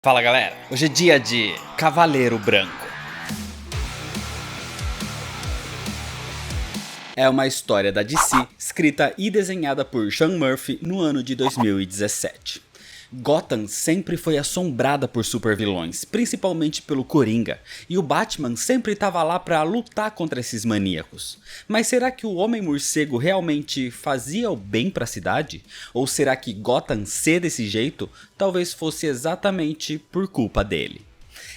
Fala galera, hoje é dia de Cavaleiro Branco. É uma história da DC, escrita e desenhada por Sean Murphy no ano de 2017. Gotham sempre foi assombrada por supervilões, principalmente pelo Coringa, e o Batman sempre estava lá para lutar contra esses maníacos. Mas será que o Homem-Morcego realmente fazia o bem para a cidade? Ou será que Gotham ser desse jeito talvez fosse exatamente por culpa dele?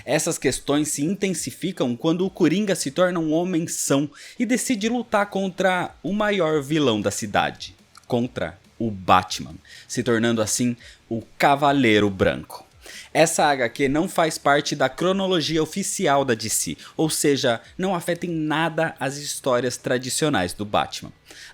Essas questões se intensificam quando o Coringa se torna um homem são e decide lutar contra o maior vilão da cidade, contra o Batman, se tornando assim o Cavaleiro Branco. Essa HQ não faz parte da cronologia oficial da DC, ou seja, não afeta em nada as histórias tradicionais do Batman.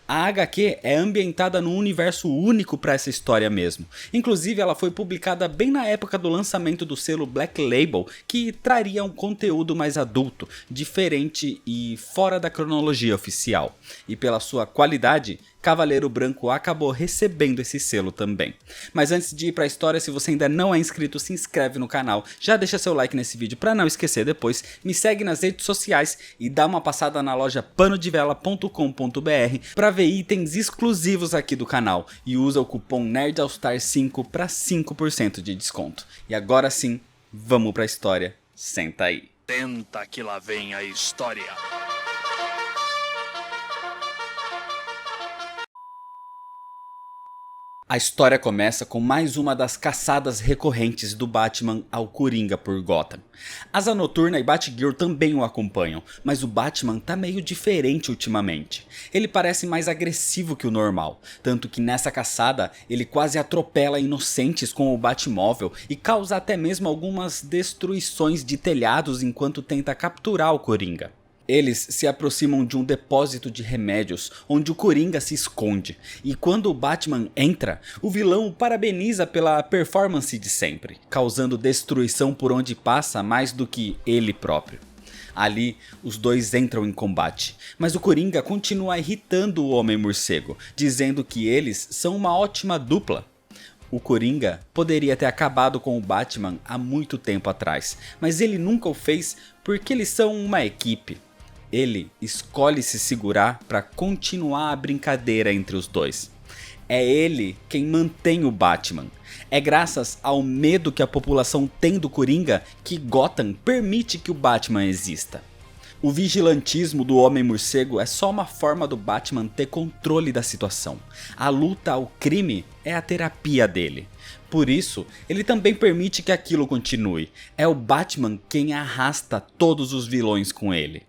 A HQ é ambientada num universo único para essa história mesmo. Inclusive ela foi publicada bem na época do lançamento do selo Black Label, que traria um conteúdo mais adulto, diferente e fora da cronologia oficial. E pela sua qualidade, Cavaleiro Branco acabou recebendo esse selo também. Mas antes de ir para a história, se você ainda não é inscrito, se inscreve no canal, já deixa seu like nesse vídeo para não esquecer depois, me segue nas redes sociais e dá uma passada na loja panodevela.com.br para ver itens exclusivos aqui do canal e usa o cupom NerdAllStar5 para 5% de desconto. E agora sim, vamos para a história, senta aí. Senta que lá vem a história. A história começa com mais uma das caçadas recorrentes do Batman ao Coringa por Gotham. Asa Noturna e Batgirl também o acompanham, mas o Batman tá meio diferente ultimamente. Ele parece mais agressivo que o normal, tanto que nessa caçada ele quase atropela inocentes com o Batmóvel e causa até mesmo algumas destruições de telhados enquanto tenta capturar o Coringa. Eles se aproximam de um depósito de remédios, onde o Coringa se esconde, e quando o Batman entra, o vilão o parabeniza pela performance de sempre, causando destruição por onde passa mais do que ele próprio. Ali, os dois entram em combate, mas o Coringa continua irritando o Homem-Morcego, dizendo que eles são uma ótima dupla. O Coringa poderia ter acabado com o Batman há muito tempo atrás, mas ele nunca o fez porque eles são uma equipe. Ele escolhe se segurar para continuar a brincadeira entre os dois. É ele quem mantém o Batman. É graças ao medo que a população tem do Coringa que Gotham permite que o Batman exista. O vigilantismo do Homem-Morcego é só uma forma do Batman ter controle da situação. A luta ao crime é a terapia dele. Por isso, ele também permite que aquilo continue. É o Batman quem arrasta todos os vilões com ele.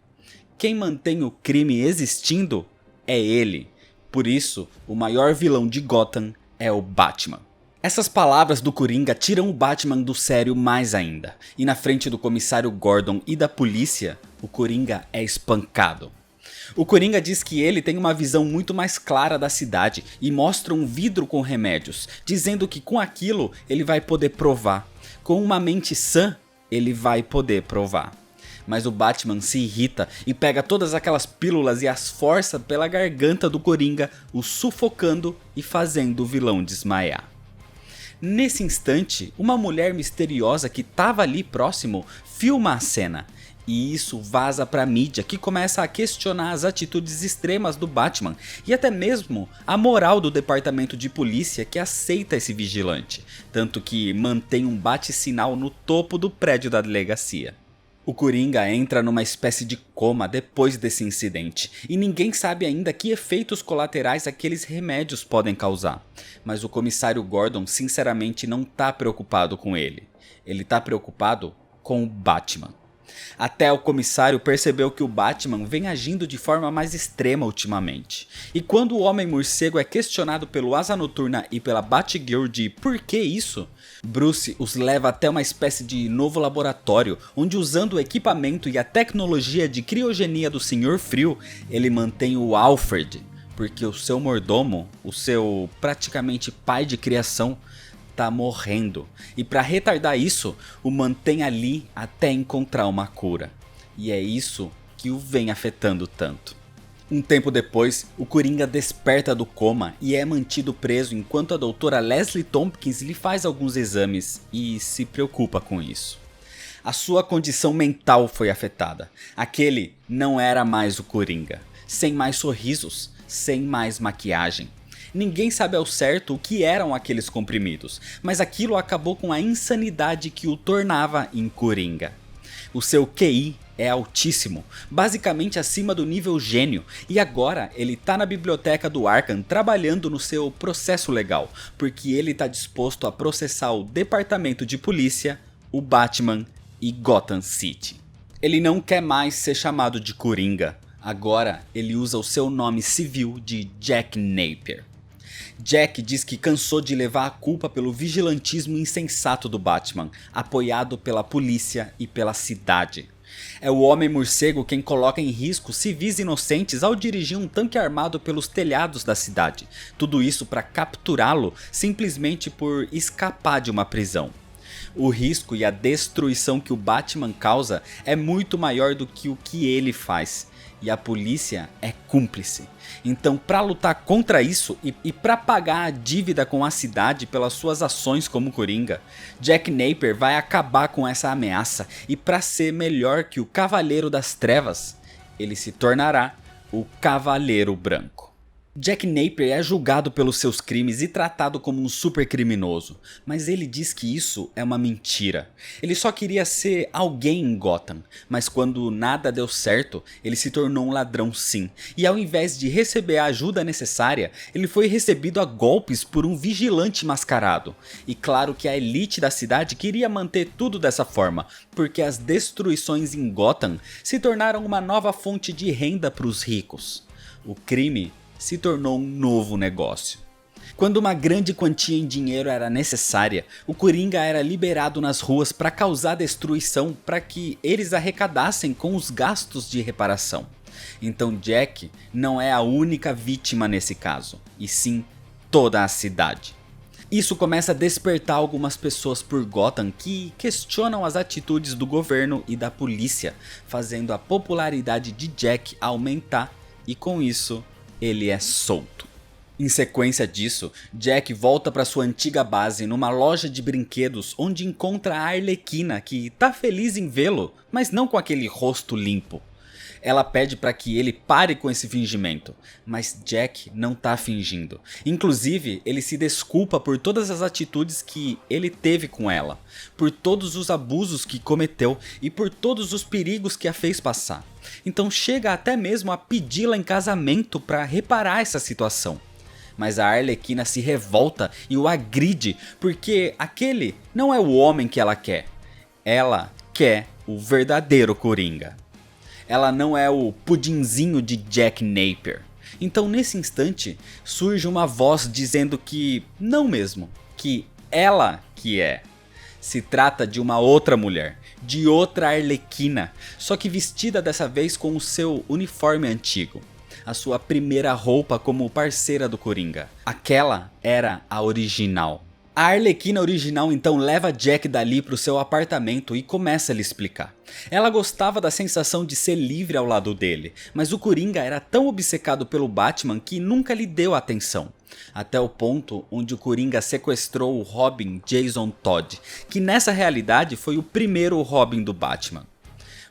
Quem mantém o crime existindo é ele. Por isso, o maior vilão de Gotham é o Batman. Essas palavras do Coringa tiram o Batman do sério mais ainda. E na frente do comissário Gordon e da polícia, o Coringa é espancado. O Coringa diz que ele tem uma visão muito mais clara da cidade e mostra um vidro com remédios, dizendo que com aquilo ele vai poder provar. Com uma mente sã, ele vai poder provar. Mas o Batman se irrita e pega todas aquelas pílulas e as força pela garganta do Coringa, o sufocando e fazendo o vilão desmaiar. Nesse instante, uma mulher misteriosa que estava ali próximo filma a cena. E isso vaza pra mídia, que começa a questionar as atitudes extremas do Batman e até mesmo a moral do departamento de polícia que aceita esse vigilante, tanto que mantém um bate-sinal no topo do prédio da delegacia. O Coringa entra numa espécie de coma depois desse incidente, e ninguém sabe ainda que efeitos colaterais aqueles remédios podem causar. Mas o comissário Gordon sinceramente não tá preocupado com ele. Ele tá preocupado com o Batman. Até o comissário percebeu que o Batman vem agindo de forma mais extrema ultimamente. E quando o Homem-Morcego é questionado pelo Asa Noturna e pela Batgirl de por que isso, Bruce os leva até uma espécie de novo laboratório, onde usando o equipamento e a tecnologia de criogenia do Senhor Frio, ele mantém o Alfred, porque o seu mordomo, o seu praticamente pai de criação, tá morrendo, e para retardar isso, o mantém ali até encontrar uma cura. E é isso que o vem afetando tanto. Um tempo depois, o Coringa desperta do coma e é mantido preso enquanto a doutora Leslie Tompkins lhe faz alguns exames e se preocupa com isso. A sua condição mental foi afetada. Aquele não era mais o Coringa, sem mais sorrisos, sem mais maquiagem. Ninguém sabe ao certo o que eram aqueles comprimidos, mas aquilo acabou com a insanidade que o tornava em Coringa. O seu QI é altíssimo, basicamente acima do nível gênio, e agora ele tá na biblioteca do Arkham trabalhando no seu processo legal, porque ele tá disposto a processar o departamento de polícia, o Batman e Gotham City. Ele não quer mais ser chamado de Coringa, agora ele usa o seu nome civil de Jack Napier. Jack diz que cansou de levar a culpa pelo vigilantismo insensato do Batman, apoiado pela polícia e pela cidade. É o Homem-Morcego quem coloca em risco civis inocentes ao dirigir um tanque armado pelos telhados da cidade. Tudo isso para capturá-lo simplesmente por escapar de uma prisão. O risco e a destruição que o Batman causa é muito maior do que o que ele faz. E a polícia é cúmplice. Então, para lutar contra isso e para pagar a dívida com a cidade pelas suas ações como Coringa, Jack Napier vai acabar com essa ameaça e para ser melhor que o Cavaleiro das Trevas, ele se tornará o Cavaleiro Branco. Jack Napier é julgado pelos seus crimes e tratado como um supercriminoso, mas ele diz que isso é uma mentira. Ele só queria ser alguém em Gotham, mas quando nada deu certo, ele se tornou um ladrão sim, e ao invés de receber a ajuda necessária, ele foi recebido a golpes por um vigilante mascarado. E claro que a elite da cidade queria manter tudo dessa forma, porque as destruições em Gotham se tornaram uma nova fonte de renda para os ricos. O crime se tornou um novo negócio. Quando uma grande quantia em dinheiro era necessária, o Coringa era liberado nas ruas para causar destruição para que eles arrecadassem com os gastos de reparação. Então Jack não é a única vítima nesse caso, e sim toda a cidade. Isso começa a despertar algumas pessoas por Gotham que questionam as atitudes do governo e da polícia, fazendo a popularidade de Jack aumentar e com isso ele é solto. Em sequência disso, Jack volta para sua antiga base numa loja de brinquedos onde encontra a Arlequina, que tá feliz em vê-lo, mas não com aquele rosto limpo. Ela pede para que ele pare com esse fingimento, mas Jack não tá fingindo. Inclusive, ele se desculpa por todas as atitudes que ele teve com ela, por todos os abusos que cometeu e por todos os perigos que a fez passar. Então chega até mesmo a pedi-la em casamento para reparar essa situação. Mas a Arlequina se revolta e o agride porque aquele não é o homem que ela quer. Ela quer o verdadeiro Coringa. Ela não é o pudinzinho de Jack Napier. Então nesse instante surge uma voz dizendo que não mesmo, que ela que é. Se trata de uma outra mulher, de outra Arlequina, só que vestida dessa vez com o seu uniforme antigo. A sua primeira roupa como parceira do Coringa. Aquela era a original. A Arlequina original então leva Jack dali para o seu apartamento e começa a lhe explicar. Ela gostava da sensação de ser livre ao lado dele, mas o Coringa era tão obcecado pelo Batman que nunca lhe deu atenção. Até o ponto onde o Coringa sequestrou o Robin Jason Todd, que nessa realidade foi o primeiro Robin do Batman.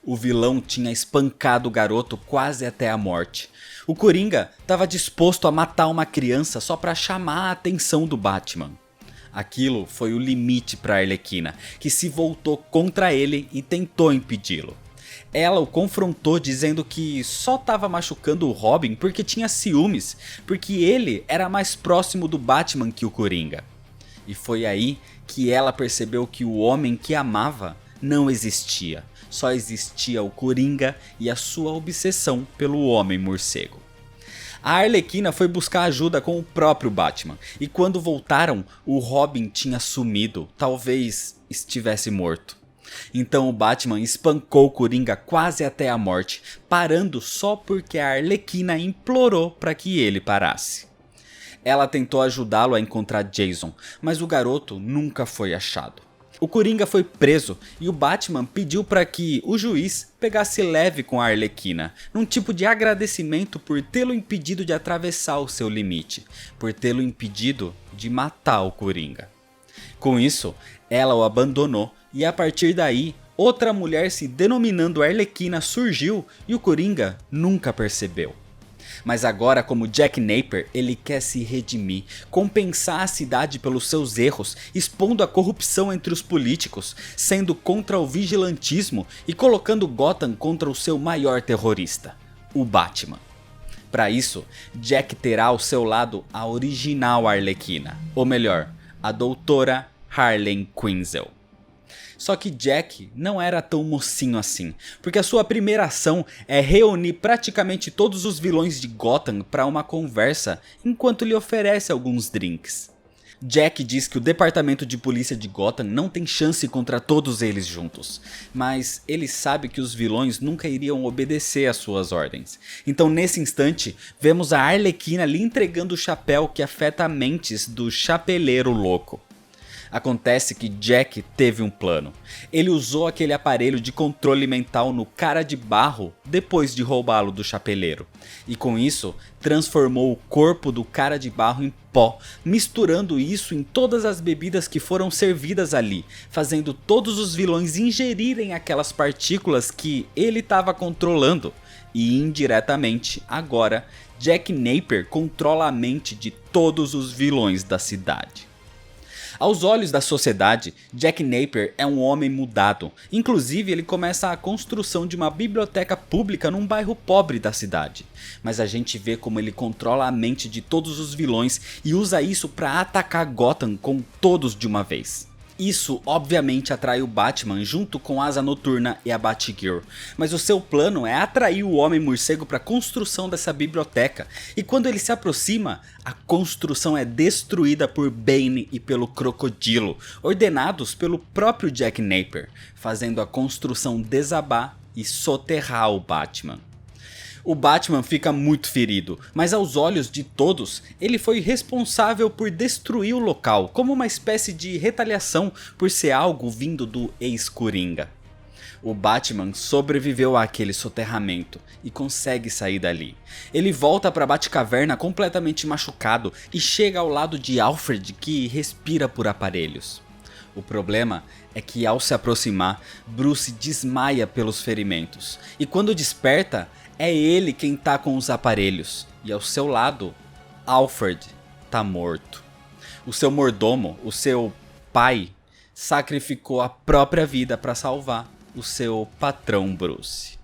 O vilão tinha espancado o garoto quase até a morte. O Coringa estava disposto a matar uma criança só para chamar a atenção do Batman. Aquilo foi o limite para Arlequina, que se voltou contra ele e tentou impedi-lo. Ela o confrontou dizendo que só estava machucando o Robin porque tinha ciúmes, porque ele era mais próximo do Batman que o Coringa. E foi aí que ela percebeu que o homem que amava não existia, só existia o Coringa e a sua obsessão pelo Homem-Morcego. A Arlequina foi buscar ajuda com o próprio Batman, e quando voltaram, o Robin tinha sumido, talvez estivesse morto. Então o Batman espancou o Coringa quase até a morte, parando só porque a Arlequina implorou para que ele parasse. Ela tentou ajudá-lo a encontrar Jason, mas o garoto nunca foi achado. O Coringa foi preso e o Batman pediu para que o juiz pegasse leve com a Arlequina, num tipo de agradecimento por tê-lo impedido de atravessar o seu limite, por tê-lo impedido de matar o Coringa. Com isso, ela o abandonou e a partir daí, outra mulher se denominando Arlequina surgiu e o Coringa nunca percebeu. Mas agora, como Jack Napier, ele quer se redimir, compensar a cidade pelos seus erros, expondo a corrupção entre os políticos, sendo contra o vigilantismo e colocando Gotham contra o seu maior terrorista, o Batman. Para isso, Jack terá ao seu lado a original Arlequina, ou melhor, a doutora Harley Quinzel. Só que Jack não era tão mocinho assim, porque a sua primeira ação é reunir praticamente todos os vilões de Gotham para uma conversa enquanto lhe oferece alguns drinks. Jack diz que o departamento de polícia de Gotham não tem chance contra todos eles juntos, mas ele sabe que os vilões nunca iriam obedecer às suas ordens. Então nesse instante, vemos a Arlequina lhe entregando o chapéu que afeta mentes do Chapeleiro Louco. Acontece que Jack teve um plano. Ele usou aquele aparelho de controle mental no Cara de Barro depois de roubá-lo do chapeleiro. E com isso, transformou o corpo do Cara de Barro em pó, misturando isso em todas as bebidas que foram servidas ali, fazendo todos os vilões ingerirem aquelas partículas que ele estava controlando. E indiretamente, agora, Jack Napier controla a mente de todos os vilões da cidade. Aos olhos da sociedade, Jack Napier é um homem mudado. Inclusive, ele começa a construção de uma biblioteca pública num bairro pobre da cidade. Mas a gente vê como ele controla a mente de todos os vilões e usa isso para atacar Gotham com todos de uma vez. Isso obviamente atrai o Batman junto com a Asa Noturna e a Batgirl, mas o seu plano é atrair o Homem-Morcego para a construção dessa biblioteca, e quando ele se aproxima, a construção é destruída por Bane e pelo Crocodilo, ordenados pelo próprio Jack Napier, fazendo a construção desabar e soterrar o Batman. O Batman fica muito ferido, mas aos olhos de todos, ele foi responsável por destruir o local, como uma espécie de retaliação por ser algo vindo do ex-Coringa. O Batman sobreviveu àquele soterramento e consegue sair dali. Ele volta para a Batcaverna completamente machucado e chega ao lado de Alfred, que respira por aparelhos. O problema é que ao se aproximar, Bruce desmaia pelos ferimentos, e quando desperta, é ele quem tá com os aparelhos, e ao seu lado, Alfred tá morto. O seu mordomo, o seu pai, sacrificou a própria vida para salvar o seu patrão Bruce.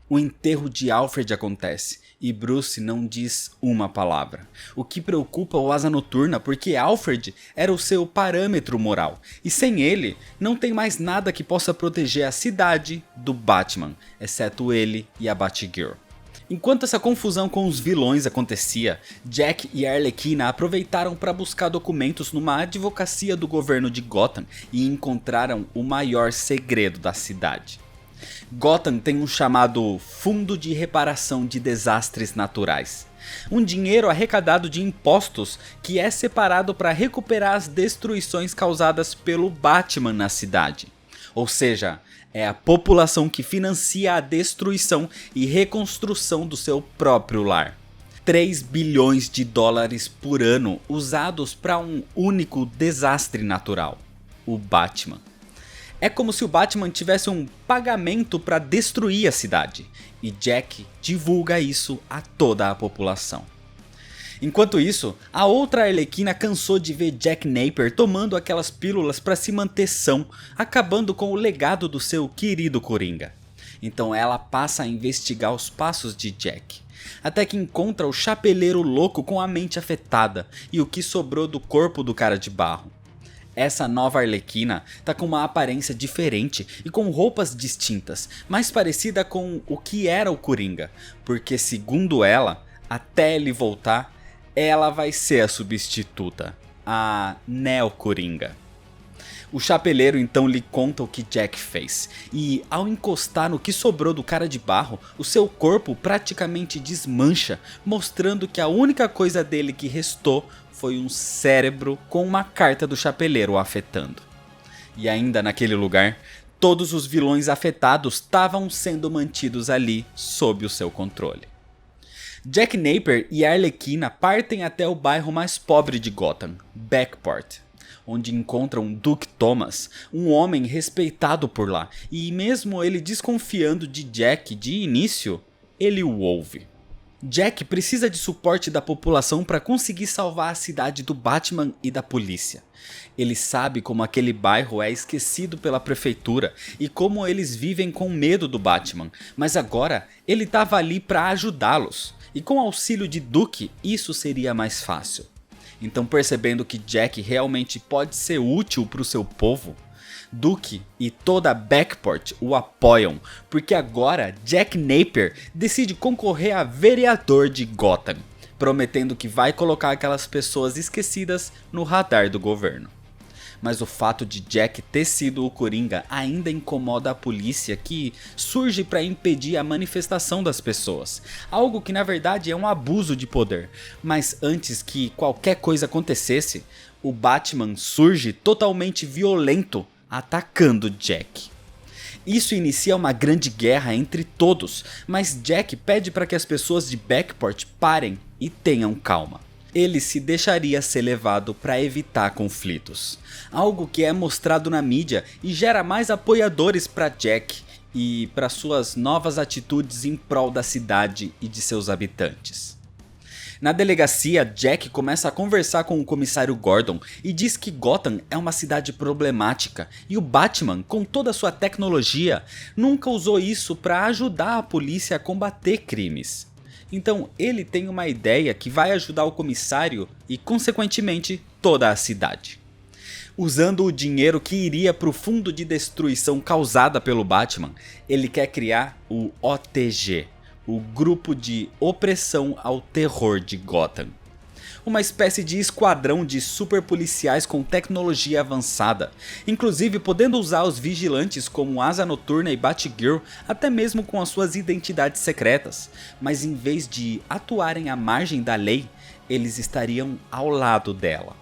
O enterro de Alfred acontece e Bruce não diz uma palavra, o que preocupa o Asa Noturna porque Alfred era o seu parâmetro moral, e sem ele não tem mais nada que possa proteger a cidade do Batman, exceto ele e a Batgirl. Enquanto essa confusão com os vilões acontecia, Jack e a Arlequina aproveitaram para buscar documentos numa advocacia do governo de Gotham e encontraram o maior segredo da cidade. Gotham tem um chamado Fundo de Reparação de Desastres Naturais. Um dinheiro arrecadado de impostos que é separado para recuperar as destruições causadas pelo Batman na cidade. Ou seja, é a população que financia a destruição e reconstrução do seu próprio lar. 3 bilhões de dólares por ano usados para um único desastre natural: o Batman. É como se o Batman tivesse um pagamento para destruir a cidade, e Jack divulga isso a toda a população. Enquanto isso, a outra Arlequina cansou de ver Jack Napier tomando aquelas pílulas para se manter são, acabando com o legado do seu querido Coringa. Então ela passa a investigar os passos de Jack, até que encontra o Chapeleiro Louco com a mente afetada e o que sobrou do corpo do Cara de Barro. Essa nova Arlequina tá com uma aparência diferente e com roupas distintas, mais parecida com o que era o Coringa, porque segundo ela, até ele voltar, ela vai ser a substituta, a Neo-Coringa. O Chapeleiro então lhe conta o que Jack fez, e ao encostar no que sobrou do Cara de Barro, o seu corpo praticamente desmancha, mostrando que a única coisa dele que restou foi um cérebro com uma carta do Chapeleiro o afetando. E ainda naquele lugar, todos os vilões afetados estavam sendo mantidos ali sob o seu controle. Jack Napier e Arlequina partem até o bairro mais pobre de Gotham, Backport, onde encontram Duke Thomas, um homem respeitado por lá, e mesmo ele desconfiando de Jack de início, ele o ouve. Jack precisa de suporte da população para conseguir salvar a cidade do Batman e da polícia. Ele sabe como aquele bairro é esquecido pela prefeitura e como eles vivem com medo do Batman, mas agora ele estava ali para ajudá-los, e com o auxílio de Duke isso seria mais fácil. Então, percebendo que Jack realmente pode ser útil para o seu povo, Duke e toda Backport o apoiam, porque agora Jack Napier decide concorrer a vereador de Gotham, prometendo que vai colocar aquelas pessoas esquecidas no radar do governo. Mas o fato de Jack ter sido o Coringa ainda incomoda a polícia, que surge para impedir a manifestação das pessoas, algo que na verdade é um abuso de poder. Mas antes que qualquer coisa acontecesse, o Batman surge totalmente violento, atacando Jack. Isso inicia uma grande guerra entre todos, mas Jack pede para que as pessoas de Backport parem e tenham calma. Ele se deixaria ser levado para evitar conflitos, algo que é mostrado na mídia e gera mais apoiadores para Jack e para suas novas atitudes em prol da cidade e de seus habitantes. Na delegacia, Jack começa a conversar com o comissário Gordon e diz que Gotham é uma cidade problemática e o Batman, com toda a sua tecnologia, nunca usou isso para ajudar a polícia a combater crimes. Então ele tem uma ideia que vai ajudar o comissário e, consequentemente, toda a cidade. Usando o dinheiro que iria para o fundo de destruição causada pelo Batman, ele quer criar o OTG, o Grupo de Opressão ao Terror de Gotham. Uma espécie de esquadrão de super policiais com tecnologia avançada, inclusive podendo usar os vigilantes como Asa Noturna e Batgirl, até mesmo com as suas identidades secretas, mas em vez de atuarem à margem da lei, eles estariam ao lado dela.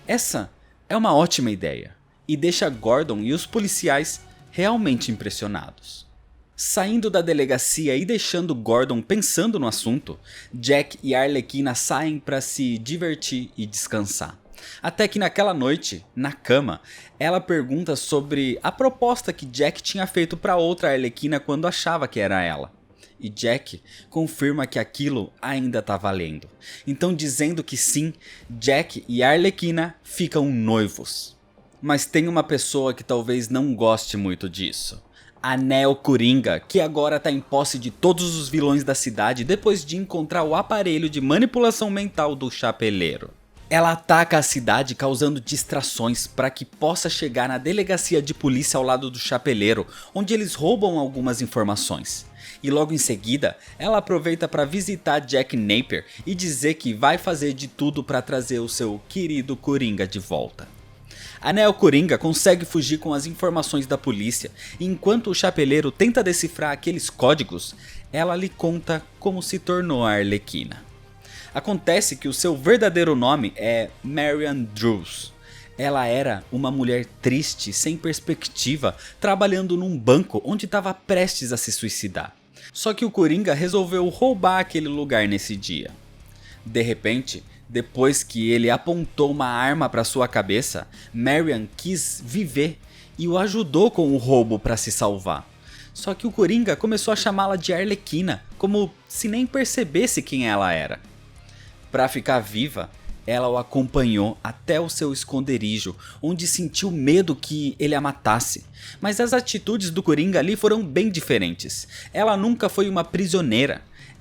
Essa é uma ótima ideia, e deixa Gordon e os policiais realmente impressionados. Saindo da delegacia e deixando Gordon pensando no assunto, Jack e Arlequina saem para se divertir e descansar. Até que naquela noite, na cama, ela pergunta sobre a proposta que Jack tinha feito para outra Arlequina quando achava que era ela. E Jack confirma que aquilo ainda tá valendo. Então, dizendo que sim, Jack e Arlequina ficam noivos. Mas tem uma pessoa que talvez não goste muito disso. A Neo Coringa, que agora está em posse de todos os vilões da cidade depois de encontrar o aparelho de manipulação mental do Chapeleiro. Ela ataca a cidade causando distrações para que possa chegar na delegacia de polícia ao lado do Chapeleiro, onde eles roubam algumas informações. E logo em seguida, ela aproveita para visitar Jack Napier e dizer que vai fazer de tudo para trazer o seu querido Coringa de volta. A Neo Coringa consegue fugir com as informações da polícia, e enquanto o Chapeleiro tenta decifrar aqueles códigos, ela lhe conta como se tornou a Arlequina. Acontece que o seu verdadeiro nome é Marian Drews. Ela era uma mulher triste, sem perspectiva, trabalhando num banco onde estava prestes a se suicidar. Só que o Coringa resolveu roubar aquele lugar nesse dia. De repente, depois que ele apontou uma arma para sua cabeça, Marian quis viver e o ajudou com o roubo para se salvar. Só que o Coringa começou a chamá-la de Arlequina, como se nem percebesse quem ela era. Para ficar viva, ela o acompanhou até o seu esconderijo, onde sentiu medo que ele a matasse. Mas as atitudes do Coringa ali foram bem diferentes. Ela nunca foi uma prisioneira.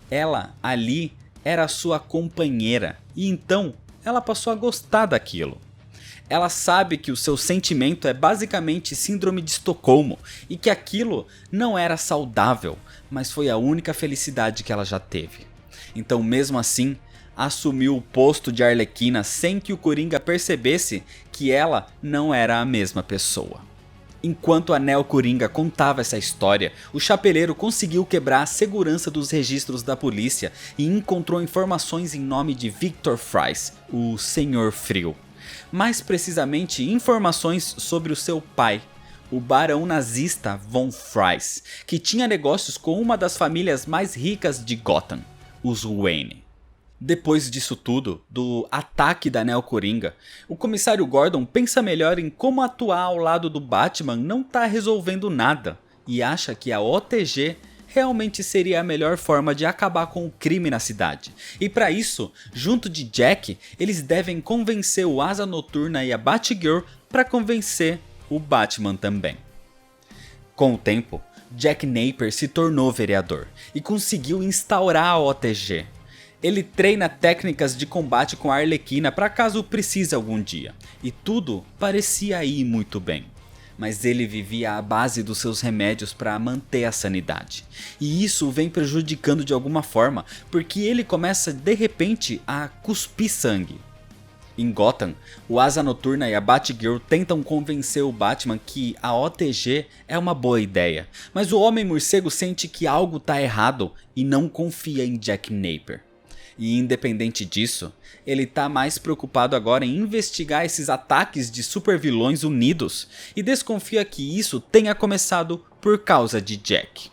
Ela ali era sua companheira, e então ela passou a gostar daquilo. Ela sabe que o seu sentimento é basicamente síndrome de Estocolmo e que aquilo não era saudável, mas foi a única felicidade que ela já teve. Então, mesmo assim, assumiu o posto de Arlequina sem que o Coringa percebesse que ela não era a mesma pessoa. Enquanto a Neo Coringa contava essa história, o Chapeleiro conseguiu quebrar a segurança dos registros da polícia e encontrou informações em nome de Victor Fries, o Senhor Frio. mais precisamente informações sobre o seu pai, o barão nazista Von Fries, que tinha negócios com uma das famílias mais ricas de Gotham, os Wayne. Depois disso tudo, do ataque da Neo-Coringa, o comissário Gordon pensa melhor em como atuar ao lado do Batman não tá resolvendo nada, e acha que a OTG realmente seria a melhor forma de acabar com o crime na cidade. E para isso, junto de Jack, eles devem convencer o Asa Noturna e a Batgirl para convencer o Batman também. Com o tempo, Jack Napier se tornou vereador e conseguiu instaurar a OTG. Ele treina técnicas de combate com a Arlequina para caso precise algum dia, e tudo parecia ir muito bem. Mas ele vivia à base dos seus remédios para manter a sanidade. E isso o vem prejudicando de alguma forma, porque ele começa de repente a cuspir sangue. Em Gotham, o Asa Noturna e a Batgirl tentam convencer o Batman que a OTG é uma boa ideia, mas o Homem-Morcego sente que algo tá errado e não confia em Jack Napier. E independente disso, ele tá mais preocupado agora em investigar esses ataques de supervilões unidos e desconfia que isso tenha começado por causa de Jack.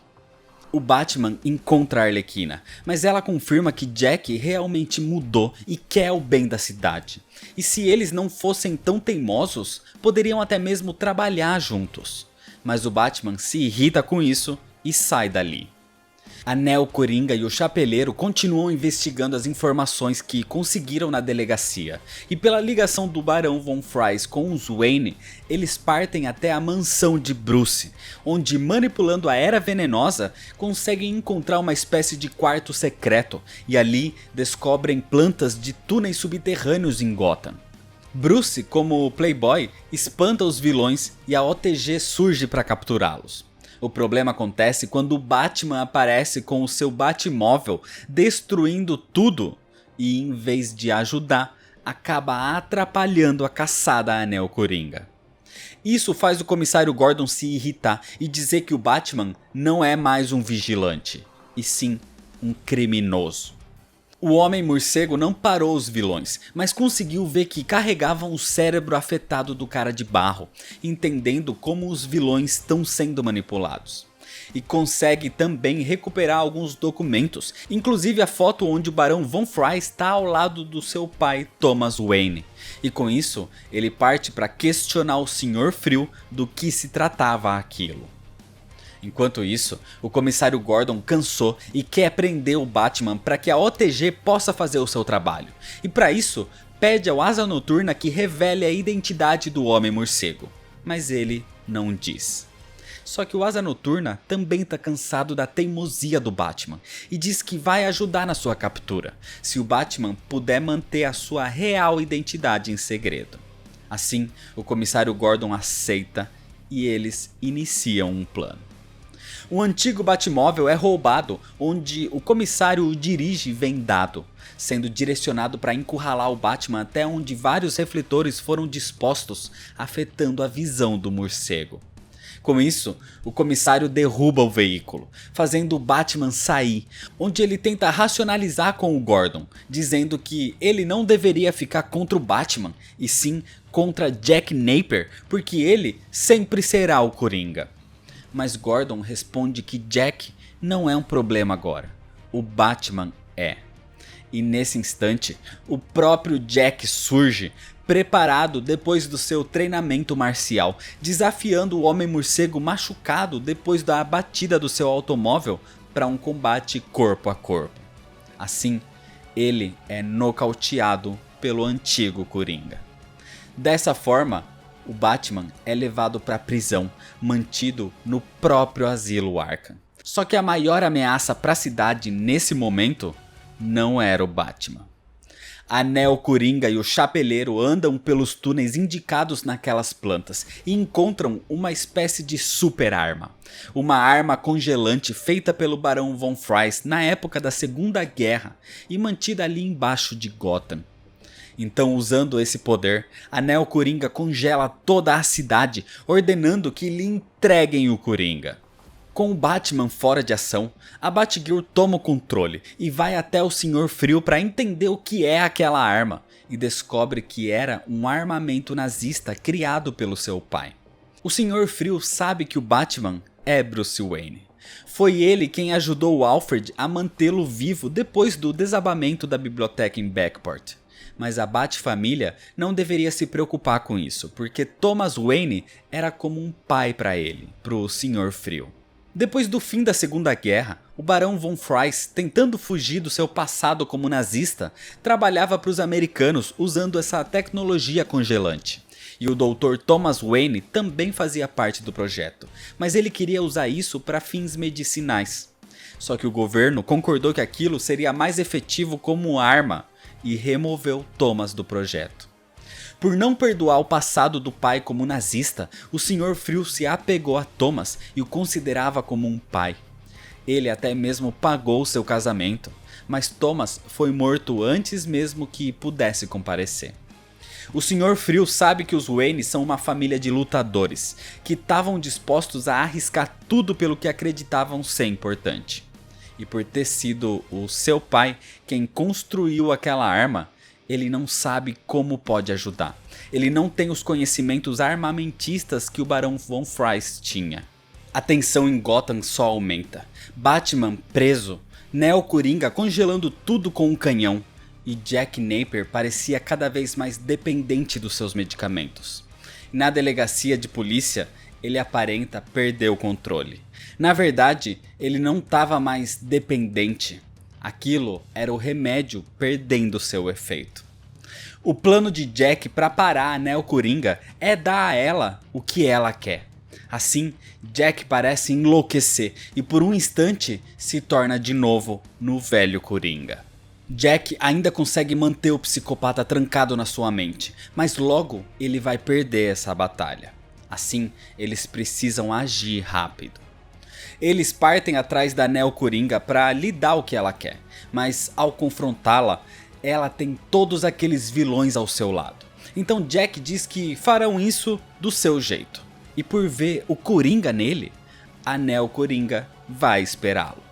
O Batman encontra a Arlequina, mas ela confirma que Jack realmente mudou e quer o bem da cidade. E se eles não fossem tão teimosos, poderiam até mesmo trabalhar juntos. Mas o Batman se irrita com isso e sai dali. A Neo-Coringa e o Chapeleiro continuam investigando as informações que conseguiram na delegacia, e pela ligação do Barão Von Fries com os Wayne, eles partem até a mansão de Bruce, onde, manipulando a Era Venenosa, conseguem encontrar uma espécie de quarto secreto, e ali descobrem plantas de túneis subterrâneos em Gotham. Bruce, como playboy, espanta os vilões e a OTG surge para capturá-los. O problema acontece quando o Batman aparece com o seu Batmóvel destruindo tudo e, em vez de ajudar, acaba atrapalhando a caçada à Neo-Coringa. Isso faz o comissário Gordon se irritar e dizer que o Batman não é mais um vigilante, e sim um criminoso. O Homem-Morcego não parou os vilões, mas conseguiu ver que carregavam o cérebro afetado do Cara de Barro, entendendo como os vilões estão sendo manipulados. E consegue também recuperar alguns documentos, inclusive a foto onde o Barão Von Fries está ao lado do seu pai, Thomas Wayne. E com isso, ele parte para questionar o Sr. Frio do que se tratava aquilo. Enquanto isso, o comissário Gordon cansou e quer prender o Batman para que a OTG possa fazer o seu trabalho. E para isso, pede ao Asa Noturna que revele a identidade do Homem-Morcego. Mas ele não diz. Só que o Asa Noturna também está cansado da teimosia do Batman e diz que vai ajudar na sua captura, se o Batman puder manter a sua real identidade em segredo. Assim, o comissário Gordon aceita e eles iniciam um plano. O antigo Batmóvel é roubado, onde o comissário o dirige vendado, sendo direcionado para encurralar o Batman até onde vários refletores foram dispostos, afetando a visão do morcego. Com isso, o comissário derruba o veículo, fazendo o Batman sair, onde ele tenta racionalizar com o Gordon, dizendo que ele não deveria ficar contra o Batman, e sim contra Jack Napier, porque ele sempre será o Coringa. Mas Gordon responde que Jack não é um problema agora, o Batman é. E nesse instante, o próprio Jack surge, preparado depois do seu treinamento marcial, desafiando o Homem-Morcego machucado depois da batida do seu automóvel para um combate corpo a corpo. Assim, ele é nocauteado pelo antigo Coringa. Dessa forma, o Batman é levado para a prisão, mantido no próprio asilo Arkham. Só que a maior ameaça para a cidade nesse momento não era o Batman. A Neo-Coringa e o Chapeleiro andam pelos túneis indicados naquelas plantas e encontram uma espécie de super arma. Uma arma congelante feita pelo Barão Von Fries na época da Segunda Guerra e mantida ali embaixo de Gotham. Então, usando esse poder, a Neo-Coringa congela toda a cidade, ordenando que lhe entreguem o Coringa. Com o Batman fora de ação, a Batgirl toma o controle e vai até o Sr. Frio para entender o que é aquela arma, e descobre que era um armamento nazista criado pelo seu pai. O Sr. Frio sabe que o Batman é Bruce Wayne. Foi ele quem ajudou o Alfred a mantê-lo vivo depois do desabamento da biblioteca em Backport. Mas a Bat-família não deveria se preocupar com isso, porque Thomas Wayne era como um pai para ele, pro Sr. Frio. Depois do fim da Segunda Guerra, o Barão Von Fries, tentando fugir do seu passado como nazista, trabalhava para os americanos usando essa tecnologia congelante. E o Dr. Thomas Wayne também fazia parte do projeto, mas ele queria usar isso para fins medicinais. Só que o governo concordou que aquilo seria mais efetivo como arma e removeu Thomas do projeto. Por não perdoar o passado do pai como nazista, o Sr. Frio se apegou a Thomas e o considerava como um pai. Ele até mesmo pagou seu casamento, mas Thomas foi morto antes mesmo que pudesse comparecer. O Sr. Frio sabe que os Wayne são uma família de lutadores, que estavam dispostos a arriscar tudo pelo que acreditavam ser importante. E por ter sido o seu pai quem construiu aquela arma, ele não sabe como pode ajudar. Ele não tem os conhecimentos armamentistas que o Barão Von Fries tinha. A tensão em Gotham só aumenta. Batman preso, Neo Coringa congelando tudo com um canhão, e Jack Napier parecia cada vez mais dependente dos seus medicamentos. Na delegacia de polícia, ele aparenta perder o controle. Na verdade, ele não estava mais dependente. Aquilo era o remédio perdendo seu efeito. O plano de Jack para parar a Neo Coringa é dar a ela o que ela quer. Assim, Jack parece enlouquecer e por um instante se torna de novo no velho Coringa. Jack ainda consegue manter o psicopata trancado na sua mente, mas logo ele vai perder essa batalha. Assim, eles precisam agir rápido. Eles partem atrás da Neo Coringa para lhe dar o que ela quer, mas ao confrontá-la, ela tem todos aqueles vilões ao seu lado. Então Jack diz que farão isso do seu jeito. E por ver o Coringa nele, a Neo Coringa vai esperá-lo.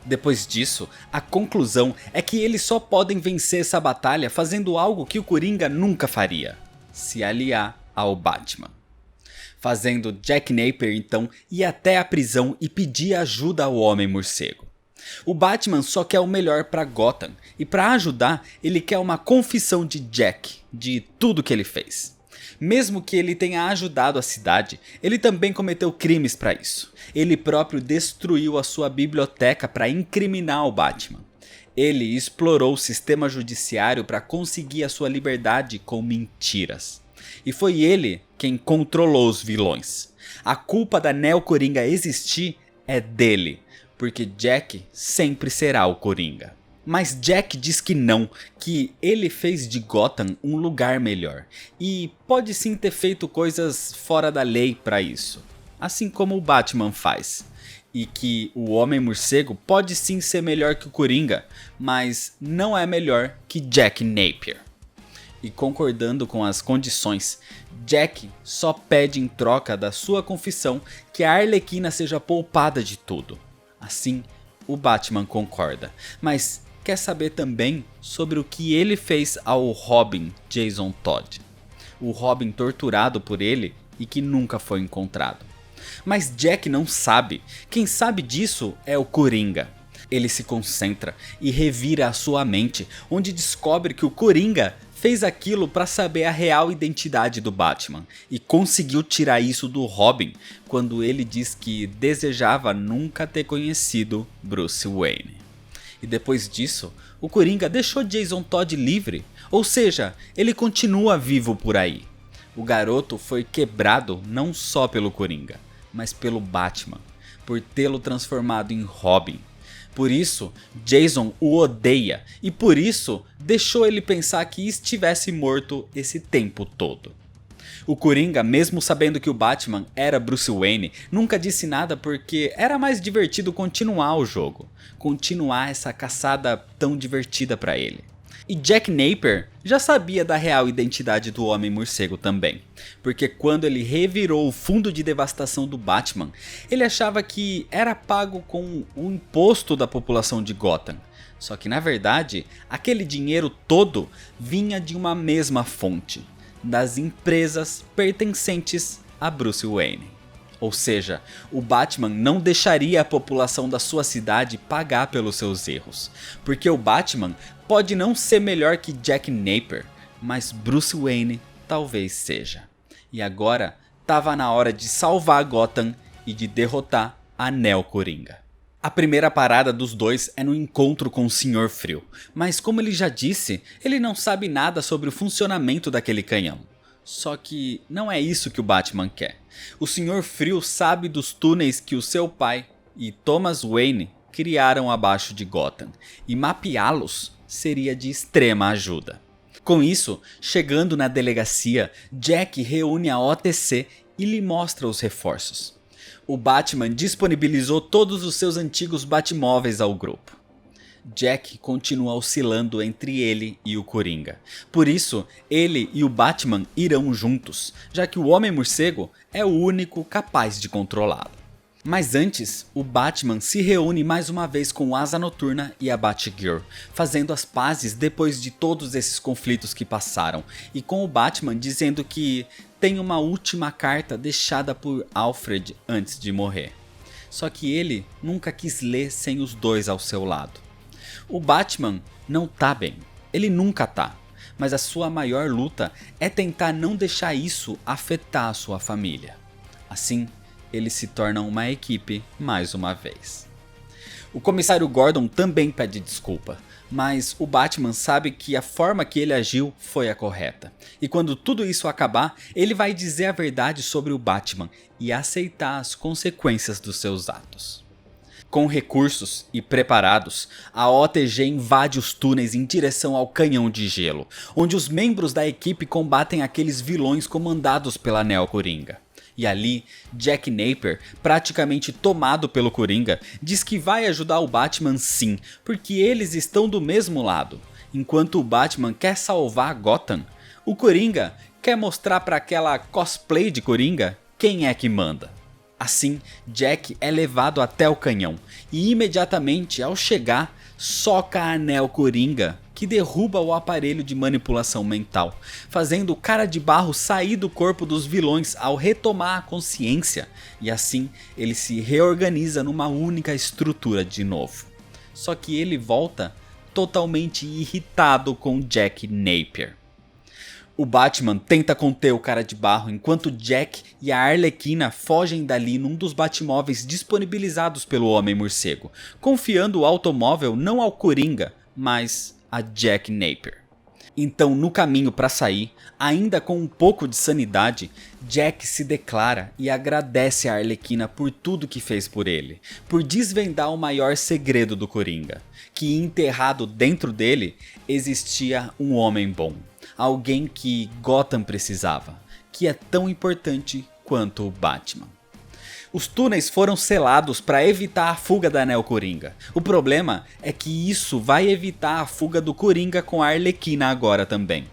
Depois disso, a conclusão é que eles só podem vencer essa batalha fazendo algo que o Coringa nunca faria: se aliar ao Batman. Fazendo Jack Napier então ir até a prisão e pedir ajuda ao Homem-Morcego. O Batman só quer o melhor para Gotham e para ajudar ele quer uma confissão de Jack de tudo que ele fez. Mesmo que ele tenha ajudado a cidade, ele também cometeu crimes para isso. Ele próprio destruiu a sua biblioteca para incriminar o Batman. Ele explorou o sistema judiciário para conseguir a sua liberdade com mentiras. E foi ele quem controlou os vilões. A culpa da Neo Coringa existir é dele, porque Jack sempre será o Coringa. Mas Jack diz que não, que ele fez de Gotham um lugar melhor. E pode sim ter feito coisas fora da lei para isso, assim como o Batman faz. E que o Homem-Morcego pode sim ser melhor que o Coringa, mas não é melhor que Jack Napier. E concordando com as condições, Jack só pede em troca da sua confissão que a Arlequina seja poupada de tudo. Assim, o Batman concorda, mas quer saber também sobre o que ele fez ao Robin Jason Todd. O Robin torturado por ele e que nunca foi encontrado. Mas Jack não sabe. Quem sabe disso é o Coringa. Ele se concentra e revira a sua mente, onde descobre que o Coringa fez aquilo para saber a real identidade do Batman e conseguiu tirar isso do Robin quando ele diz que desejava nunca ter conhecido Bruce Wayne. E depois disso, o Coringa deixou Jason Todd livre, ou seja, ele continua vivo por aí. O garoto foi quebrado não só pelo Coringa, mas pelo Batman, por tê-lo transformado em Robin. Por isso, Jason o odeia e por isso deixou ele pensar que estivesse morto esse tempo todo. O Coringa, mesmo sabendo que o Batman era Bruce Wayne, nunca disse nada porque era mais divertido continuar o jogo, continuar essa caçada tão divertida para ele. E Jack Napier já sabia da real identidade do Homem-Morcego também, porque quando ele revirou o fundo de devastação do Batman, ele achava que era pago com o imposto da população de Gotham. Só que na verdade, aquele dinheiro todo vinha de uma mesma fonte, das empresas pertencentes a Bruce Wayne. Ou seja, o Batman não deixaria a população da sua cidade pagar pelos seus erros, porque o Batman pode não ser melhor que Jack Napier, mas Bruce Wayne talvez seja. E agora estava na hora de salvar Gotham e de derrotar a Neo-Coringa. A primeira parada dos dois é no encontro com o Sr. Frio, mas como ele já disse, ele não sabe nada sobre o funcionamento daquele canhão. Só que não é isso que o Batman quer. O Sr. Frio sabe dos túneis que o seu pai e Thomas Wayne criaram abaixo de Gotham, e mapeá-los seria de extrema ajuda. Com isso, chegando na delegacia, Jack reúne a OTC e lhe mostra os reforços. O Batman disponibilizou todos os seus antigos Batmóveis ao grupo. Jack continua oscilando entre ele e o Coringa. Por isso, ele e o Batman irão juntos, já que o Homem-Morcego é o único capaz de controlá-lo. Mas antes, o Batman se reúne mais uma vez com o Asa Noturna e a Batgirl, fazendo as pazes depois de todos esses conflitos que passaram, e com o Batman dizendo que tem uma última carta deixada por Alfred antes de morrer. Só que ele nunca quis ler sem os dois ao seu lado. O Batman não tá bem, ele nunca tá, mas a sua maior luta é tentar não deixar isso afetar a sua família. Assim, eles se tornam uma equipe mais uma vez. O comissário Gordon também pede desculpa, mas o Batman sabe que a forma que ele agiu foi a correta. E quando tudo isso acabar, ele vai dizer a verdade sobre o Batman e aceitar as consequências dos seus atos. Com recursos e preparados, a OTG invade os túneis em direção ao Canhão de Gelo, onde os membros da equipe combatem aqueles vilões comandados pela Neo-Coringa. E ali, Jack Napier, praticamente tomado pelo Coringa, diz que vai ajudar o Batman sim, porque eles estão do mesmo lado. Enquanto o Batman quer salvar Gotham, o Coringa quer mostrar para aquela cosplay de Coringa quem é que manda. Assim, Jack é levado até o canhão e imediatamente ao chegar, soca a Neo-Coringa, que derruba o aparelho de manipulação mental, fazendo o Cara de Barro sair do corpo dos vilões ao retomar a consciência, e assim ele se reorganiza numa única estrutura de novo. Só que ele volta totalmente irritado com Jack Napier. O Batman tenta conter o Cara de Barro enquanto Jack e a Arlequina fogem dali num dos Batmóveis disponibilizados pelo Homem-Morcego, confiando o automóvel não ao Coringa, mas a Jack Napier. Então, no caminho para sair, ainda com um pouco de sanidade, Jack se declara e agradece a Arlequina por tudo que fez por ele, por desvendar o maior segredo do Coringa, que enterrado dentro dele existia um homem bom. Alguém que Gotham precisava, que é tão importante quanto o Batman. Os túneis foram selados para evitar a fuga da Neo-Coringa. O problema é que isso vai evitar a fuga do Coringa com a Arlequina agora também.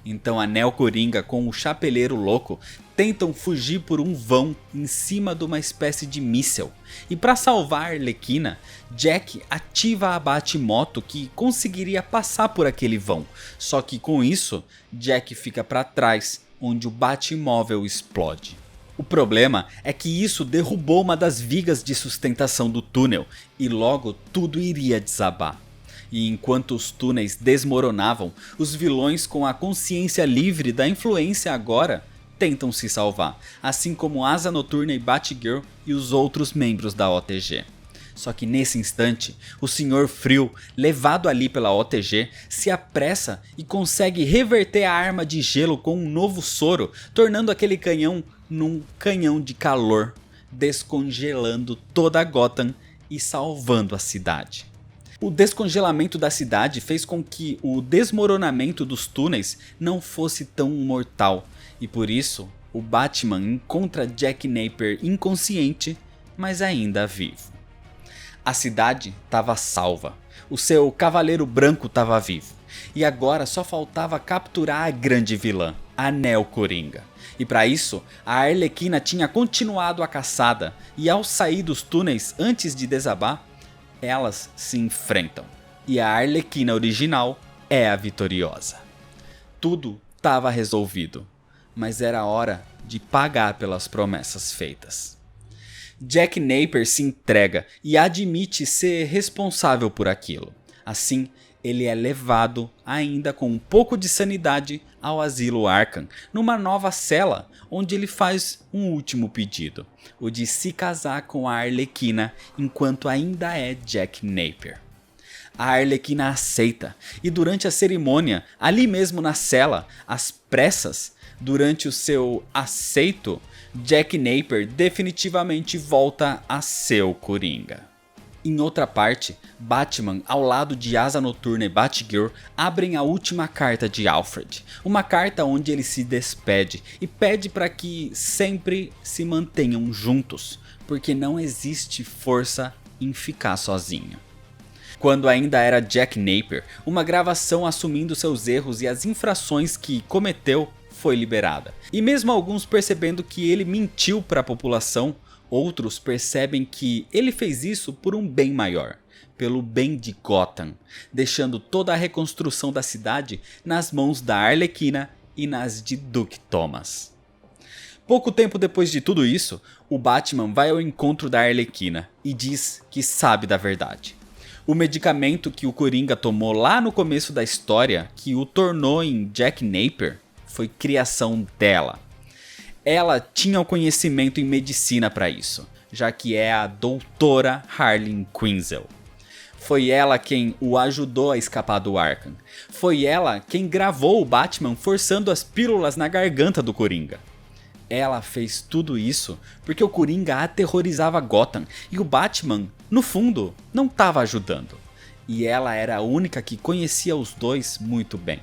Então a Neo-Coringa com o Chapeleiro Louco tentam fugir por um vão em cima de uma espécie de míssel. E para salvar a Arlequina, Jack ativa a Batmoto que conseguiria passar por aquele vão. Só que com isso, Jack fica para trás, onde o Batmóvel explode. O problema é que isso derrubou uma das vigas de sustentação do túnel e logo tudo iria desabar. E enquanto os túneis desmoronavam, os vilões com a consciência livre da influência agora tentam se salvar, assim como Asa Noturna e Batgirl e os outros membros da OTG. Só que nesse instante, o Sr. Frio, levado ali pela OTG, se apressa e consegue reverter a arma de gelo com um novo soro, tornando aquele canhão num canhão de calor, descongelando toda Gotham e salvando a cidade. O descongelamento da cidade fez com que o desmoronamento dos túneis não fosse tão mortal, e por isso o Batman encontra Jack Napier inconsciente, mas ainda vivo. A cidade estava salva, o seu Cavaleiro Branco estava vivo, e agora só faltava capturar a grande vilã, a Neo-Coringa. E para isso, a Arlequina tinha continuado a caçada, e ao sair dos túneis antes de desabar, elas se enfrentam. E a Arlequina original é a vitoriosa. Tudo estava resolvido, mas era hora de pagar pelas promessas feitas. Jack Napier se entrega e admite ser responsável por aquilo. Assim, ele é levado, ainda com um pouco de sanidade, ao asilo Arkham, numa nova cela, onde ele faz um último pedido, o de se casar com a Arlequina enquanto ainda é Jack Napier. A Arlequina aceita, e durante a cerimônia, ali mesmo na cela, às pressas, durante o seu aceito, Jack Napier definitivamente volta a ser o Coringa. Em outra parte, Batman, ao lado de Asa Noturna e Batgirl, abrem a última carta de Alfred. Uma carta onde ele se despede e pede para que sempre se mantenham juntos, porque não existe força em ficar sozinho. Quando ainda era Jack Napier, uma gravação assumindo seus erros e as infrações que cometeu foi liberada. E mesmo alguns percebendo que ele mentiu para a população, outros percebem que ele fez isso por um bem maior, pelo bem de Gotham, deixando toda a reconstrução da cidade nas mãos da Arlequina e nas de Duke Thomas. Pouco tempo depois de tudo isso, o Batman vai ao encontro da Arlequina e diz que sabe da verdade. O medicamento que o Coringa tomou lá no começo da história, que o tornou em Jack Napier, foi criação dela. Ela tinha o conhecimento em medicina para isso, já que é a doutora Harley Quinzel. Foi ela quem o ajudou a escapar do Arkham. Foi ela quem gravou o Batman forçando as pílulas na garganta do Coringa. Ela fez tudo isso porque o Coringa aterrorizava Gotham e o Batman, no fundo, não estava ajudando. E ela era a única que conhecia os dois muito bem.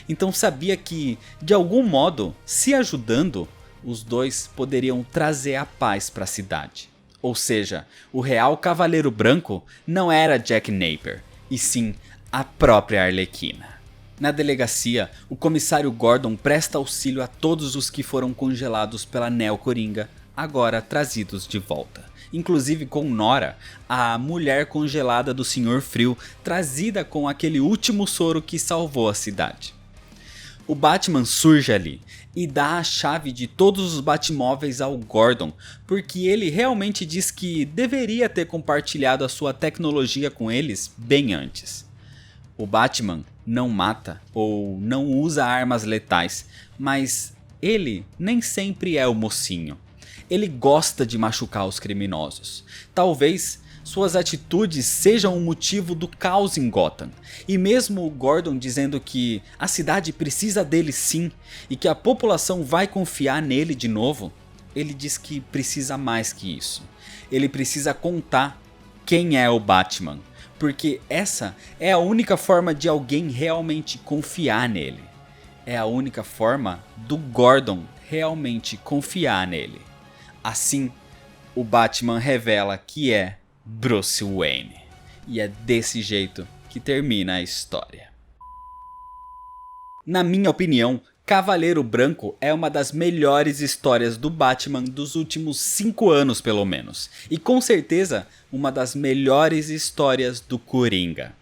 Então sabia que, de algum modo, se ajudando, os dois poderiam trazer a paz para a cidade. Ou seja, o real Cavaleiro Branco não era Jack Napier, e sim a própria Arlequina. Na delegacia, o comissário Gordon presta auxílio a todos os que foram congelados pela Neo-Coringa, agora trazidos de volta. Inclusive com Nora, a mulher congelada do Sr. Frio, trazida com aquele último soro que salvou a cidade. O Batman surge ali e dá a chave de todos os Batmóveis ao Gordon, porque ele realmente diz que deveria ter compartilhado a sua tecnologia com eles bem antes. O Batman não mata ou não usa armas letais, mas ele nem sempre é o mocinho. Ele gosta de machucar os criminosos. Talvez suas atitudes sejam o motivo do caos em Gotham. E mesmo o Gordon dizendo que a cidade precisa dele sim e que a população vai confiar nele de novo, ele diz que precisa mais que isso. Ele precisa contar quem é o Batman, porque essa é a única forma de alguém realmente confiar nele. É a única forma do Gordon realmente confiar nele. Assim, o Batman revela que é Bruce Wayne. E é desse jeito que termina a história. Na minha opinião, Cavaleiro Branco é uma das melhores histórias do Batman dos últimos 5 anos pelo menos. E com certeza, uma das melhores histórias do Coringa.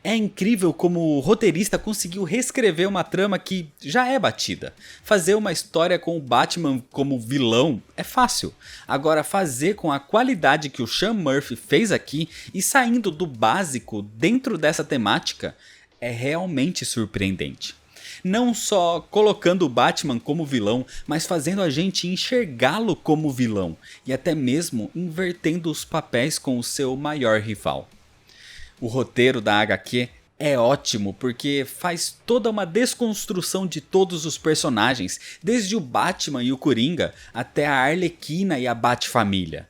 É incrível como o roteirista conseguiu reescrever uma trama que já é batida. Fazer uma história com o Batman como vilão é fácil. Agora fazer com a qualidade que o Sean Murphy fez aqui e saindo do básico dentro dessa temática é realmente surpreendente. Não só colocando o Batman como vilão, mas fazendo a gente enxergá-lo como vilão e até mesmo invertendo os papéis com o seu maior rival. O roteiro da HQ é ótimo porque faz toda uma desconstrução de todos os personagens, desde o Batman e o Coringa até a Arlequina e a Bat-família.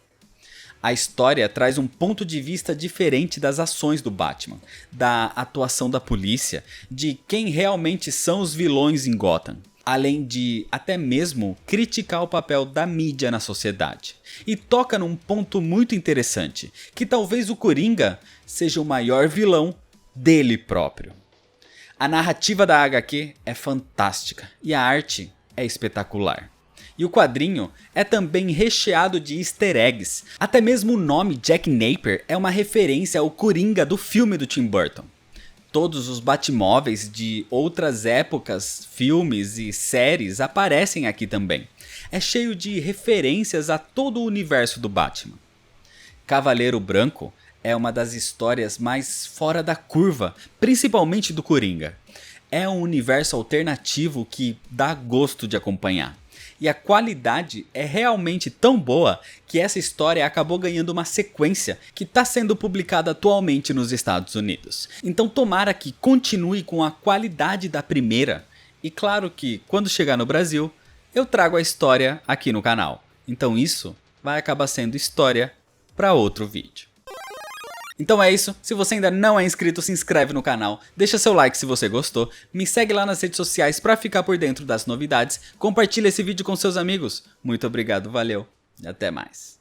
A história traz um ponto de vista diferente das ações do Batman, da atuação da polícia, de quem realmente são os vilões em Gotham, além de até mesmo criticar o papel da mídia na sociedade. E toca num ponto muito interessante, que talvez o Coringa seja o maior vilão dele próprio. A narrativa da HQ é fantástica e a arte é espetacular. E o quadrinho é também recheado de easter eggs. Até mesmo o nome Jack Napier é uma referência ao Coringa do filme do Tim Burton. Todos os Batmóveis de outras épocas, filmes e séries aparecem aqui também. É cheio de referências a todo o universo do Batman. Cavaleiro Branco é uma das histórias mais fora da curva, principalmente do Coringa. É um universo alternativo que dá gosto de acompanhar. E a qualidade é realmente tão boa que essa história acabou ganhando uma sequência que está sendo publicada atualmente nos Estados Unidos. Então tomara que continue com a qualidade da primeira. E claro que quando chegar no Brasil, eu trago a história aqui no canal. Então isso vai acabar sendo história para outro vídeo. Então é isso, se você ainda não é inscrito, se inscreve no canal, deixa seu like se você gostou, me segue lá nas redes sociais para ficar por dentro das novidades, compartilha esse vídeo com seus amigos. Muito obrigado, valeu e até mais.